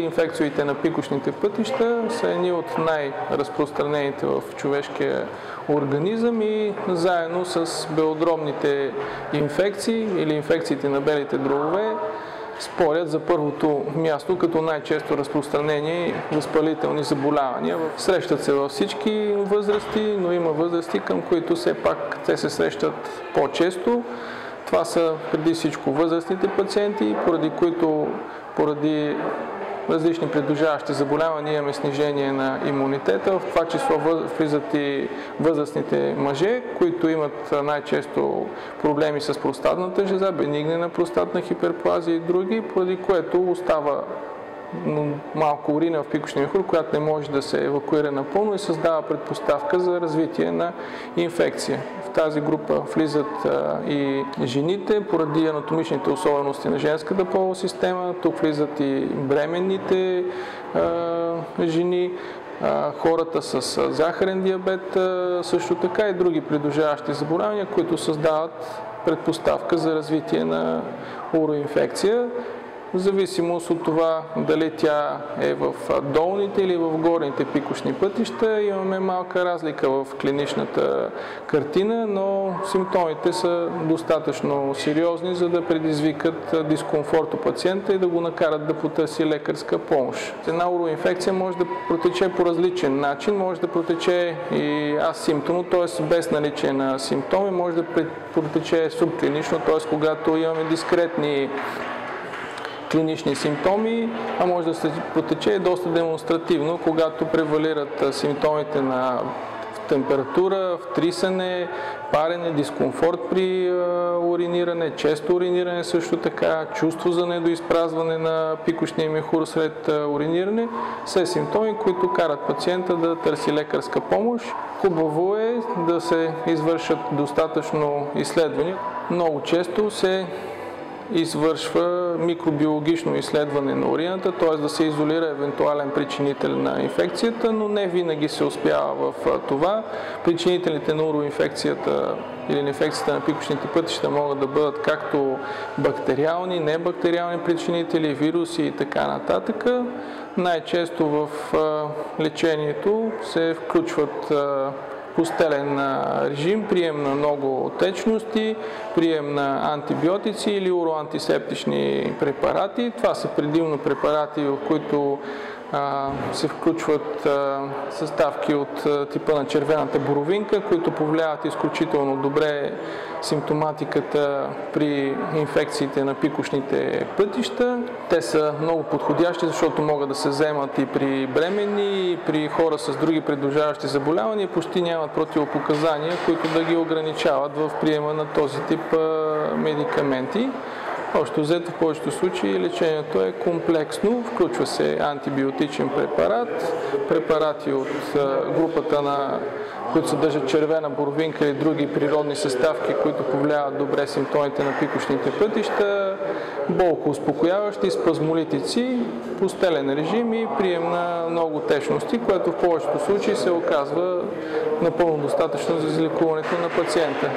инфекциите на пикочните пътища са едни от най-разпространените в човешкия организъм и заедно с белодробните инфекции или инфекциите на белите дробове спорят за първото място като най-често разпространени възпалителни заболявания. Срещат се във всички възрасти, но има възрасти, към които все пак те се срещат по-често. Това са преди всичко възрастните пациенти, поради различни придружаващи заболявания имаме снижение на имунитета, в това число влизат и възрастните мъже, които имат най-често проблеми с простатната жлеза, бенигнена простатна хиперплазия и други, поради което остава малко урина в пикочния мехур, която не може да се евакуира напълно и създава предпоставка за развитие на инфекция. В тази група влизат и жените, поради анатомичните особености на женската полова система. Тук влизат и бременните жени, хората с захарен диабет, също така и други придружаващи заболявания, които създават предпоставка за развитие на уроинфекция. В зависимост от това дали тя е в долните или в горните пикочни пътища, имаме малка разлика в клиничната картина, но симптомите са достатъчно сериозни, за да предизвикат дискомфорт у пациента и да го накарат да потърси лекарска помощ. Една уроинфекция може да протече по различен начин, може да протече и асимптомно, т.е. без наличие на симптоми, може да протече субклинично, т.е. когато имаме дискретни клинични симптоми, а може да се протече доста демонстративно, когато превалират симптомите на температура, втрисане, парене, дискомфорт при уриниране, често уриниране също така, чувство за недоизпразване на пикочния мехур след уриниране, са симптоми, които карат пациента да търси лекарска помощ. Хубаво е да се извършат достатъчно изследвания. Много често се извършва микробиологично изследване на урината, т.е. да се изолира евентуален причинител на инфекцията, но не винаги се успява в това. Причинителите на уроинфекцията или на инфекцията на пикочните пътища могат да бъдат както бактериални, небактериални причинители, вируси и така нататък. Най-често в лечението се включват постелен режим, прием на много течности, прием на антибиотици или уроантисептични препарати. Това са предимно препарати, в които се включват съставки от типа на червената боровинка, които повлияват изключително добре симптоматиката при инфекциите на пикочните пътища. Те са много подходящи, защото могат да се вземат и при бременни, и при хора с други придружаващи заболявания, почти нямат противопоказания, които да ги ограничават в приема на този тип медикаменти. Общо взето в повечето случаи лечението е комплексно, включва се антибиотичен препарат, препарати от групата на които съдържат червена боровинка или други природни съставки, които повлияват добре симптомите на пикочните пътища, болкоуспокояващи, спазмолитици, постелен режим и прием на много течности, което в повечето случаи се оказва напълно достатъчно за излекуването на пациента.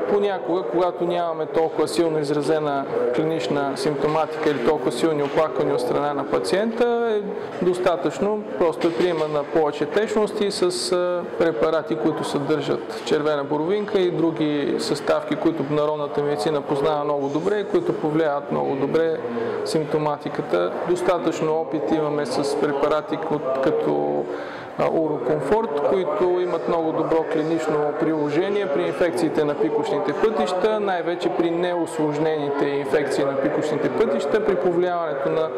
Понякога, когато нямаме толкова силно изразена клинична симптоматика или толкова силни оплаквания от страна на пациента, е достатъчно просто приема на повече течности с препарати, които съдържат червена боровинка и други съставки, които народната медицина познава много добре и които повлияват много добре симптоматиката. Достатъчно опит имаме с препарати като Урокомфорт, които имат много добро клинично приложение при инфекциите на пикочните пътища, най-вече при неусложнените инфекции на пикочните пътища, при повлияването на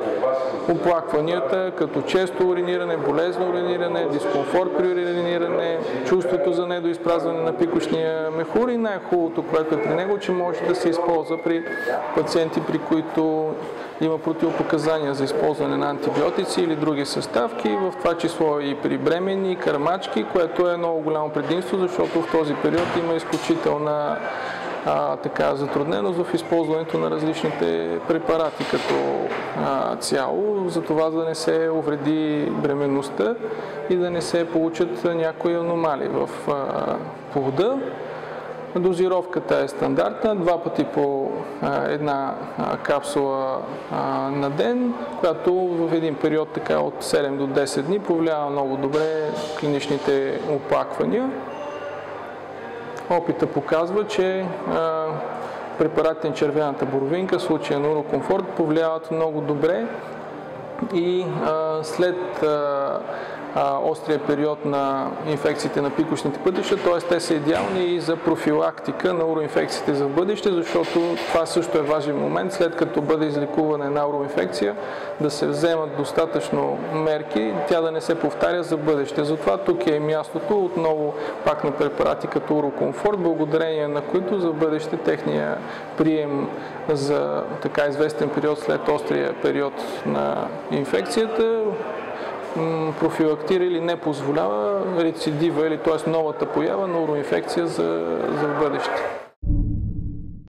оплакванията, като често уриниране, болезно уриниране, дискомфорт при уриниране, чувството за недоизпразване на пикочния мехур и най-хубавото, което е при него, че може да се използва при пациенти, при които има противопоказания за използване на антибиотици или други съставки, в това число и при бременни и кърмачки, което е много голямо предимство, защото в този период има изключителна затрудненост в използването на различните препарати като цяло, за това да не се увреди бременността и да не се получат някои аномалии в плода. Дозировката е стандартна, 2 пъти по една капсула на ден, която в един период така от 7 до 10 дни повлиява много добре клиничните оплаквания. Опита показва, че препаратите на червената боровинка, в случая на урокомфорт, повлияват много добре и след острия период на инфекциите на пикочните пътища, т.е. те са идеални и за профилактика на уроинфекциите за бъдеще, защото това също е важен момент, след като бъде излекувана една уроинфекция, да се вземат достатъчно мерки, тя да не се повтаря за бъдеще. Затова тук е мястото отново пак на препарати като урокомфорт, благодарение на които за бъдеще техния прием за така известен период след острия период на инфекцията профилактира или не позволява рецидива, или т.е. новата поява на уроинфекция за бъдеще.